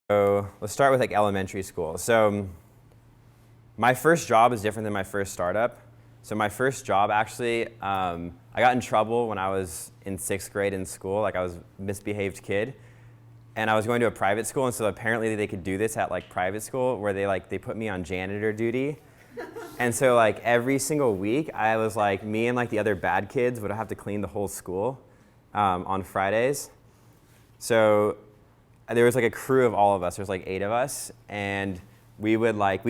So let's start with like elementary school. So my first job is different than my first startup. So my first job actually, I got in trouble when I was in 6th grade in school. Like I was a misbehaved kid. And I was going to a private school, and so apparently they could do this at like private school where they put me on janitor duty. And so like every single week I was like, me and like the other bad kids would have to clean the whole school on Fridays. So there was like a crew of all of us. There's like 8 of us, and we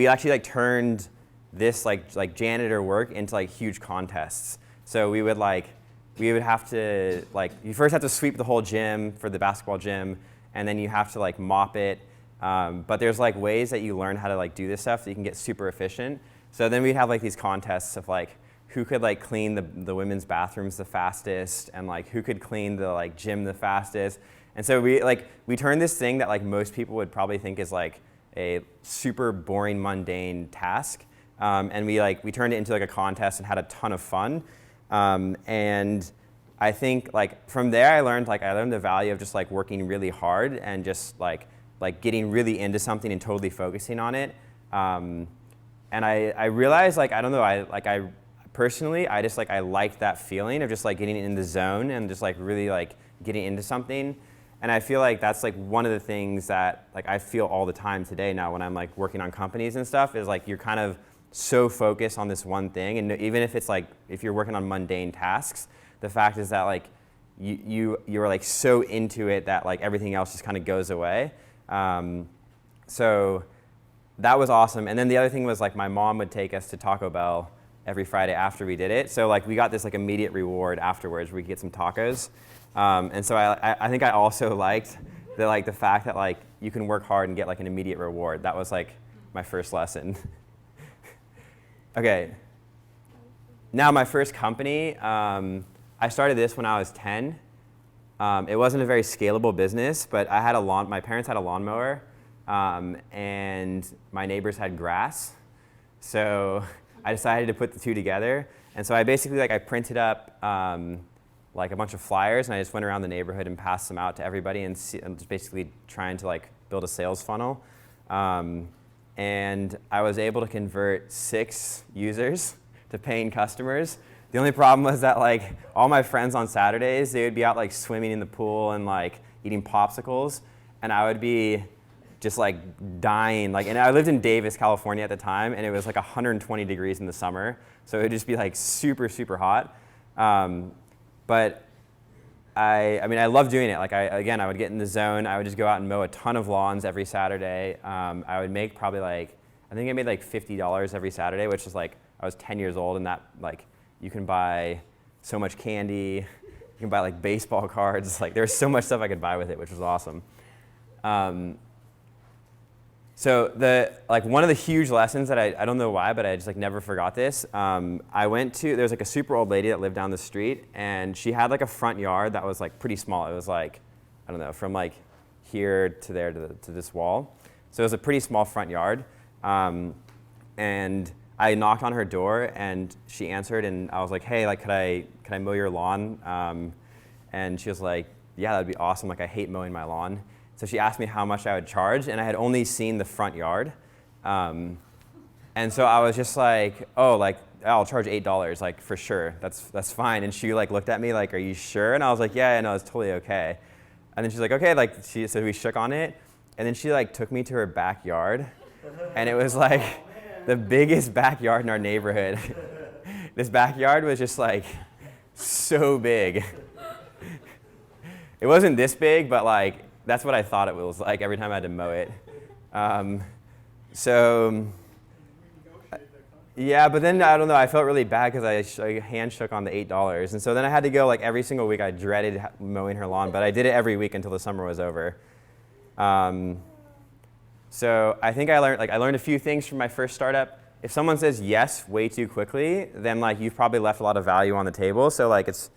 actually like turned this like janitor work into like huge contests. So we would have to you first have to sweep the whole gym for the basketball gym, and then you have to like mop it. But there's like ways that you learn how to like do this stuff that you can get super efficient. So then we'd have like these contests of like who could like clean the women's bathrooms the fastest, and like who could clean the like gym the fastest. And so we turned this thing that like most people would probably think is like a super boring, mundane task, and we turned it into like a contest and had a ton of fun. And I think like from there I learned the value of just like working really hard and just like getting really into something and totally focusing on it. And I realized like I don't know, I personally just like I liked that feeling of just like getting in the zone and just like really like getting into something. And I feel like that's like one of the things that like I feel all the time today now when I'm like working on companies and stuff, is like you're kind of so focused on this one thing, and even if it's like if you're working on mundane tasks, the fact is that like you're like so into it that like everything else just kind of goes away. So that was awesome. And then the other thing was like my mom would take us to Taco Bell every Friday after we did it. So like we got this like immediate reward afterwards where we could get some tacos. And so I think I also liked the fact that like you can work hard and get like an immediate reward. That was like my first lesson. Okay. Now my first company, I started this when I was 10. It wasn't a very scalable business, but my parents had a lawnmower, and my neighbors had grass. So I decided to put the two together. And so I basically I printed up like a bunch of flyers, and I just went around the neighborhood and passed them out to everybody, and just basically trying to like build a sales funnel. And I was able to convert 6 users to paying customers. The only problem was that like all my friends on Saturdays, they would be out like swimming in the pool and like eating popsicles, and I would be just like dying. And I lived in Davis, California at the time, and it was like 120 degrees in the summer, so it would just be like super, super hot. But I love doing it. Like I would get in the zone. I would just go out and mow a ton of lawns every Saturday. I would make probably I think I made like $50 every Saturday, which is like, I was 10 years old, and that like, you can buy so much candy. You can buy like baseball cards. Like there's so much stuff I could buy with it, which was awesome. So one of the huge lessons that I don't know why, but I just like never forgot this. There was like a super old lady that lived down the street, and she had like a front yard that was like pretty small. It was like, I don't know, from like here to there to this wall. So it was a pretty small front yard. And I knocked on her door, and she answered, and I was like, hey, like could I mow your lawn? And she was like, yeah, that'd be awesome. Like I hate mowing my lawn. So she asked me how much I would charge, and I had only seen the front yard. And so I was just like, oh, like I'll charge $8, like for sure, that's fine. And she like looked at me like, are you sure? And I was like, yeah, no, it's totally okay. And then she's like, okay, like so we shook on it, and then she like took me to her backyard, and it was like the biggest backyard in our neighborhood. This backyard was just like so big. It wasn't this big, but like that's what I thought it was like every time I had to mow it. Yeah, but then I don't know, I felt really bad because I hand shook on the $8. And so then I had to go like every single week. I dreaded mowing her lawn, but I did it every week until the summer was over. So I think I learned a few things from my first startup. If someone says yes way too quickly, then like you've probably left a lot of value on the table. So like it's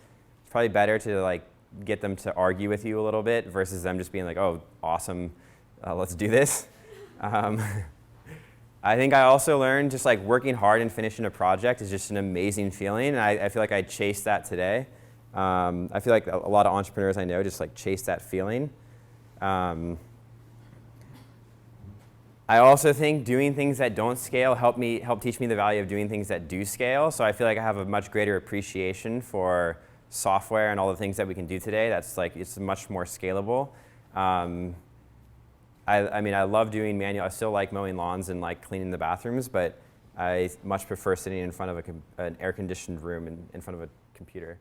probably better to like get them to argue with you a little bit versus them just being like, oh, awesome, let's do this. I think I also learned just like working hard and finishing a project is just an amazing feeling, and I feel like I chase that today. I feel like a lot of entrepreneurs I know just like chase that feeling. I also think doing things that don't scale help teach me the value of doing things that do scale. So I feel like I have a much greater appreciation for software and all the things that we can do today. That's like, it's much more scalable. I mean, I love doing manual. I still like mowing lawns and like cleaning the bathrooms, but I much prefer sitting in front of an air-conditioned room in front of a computer.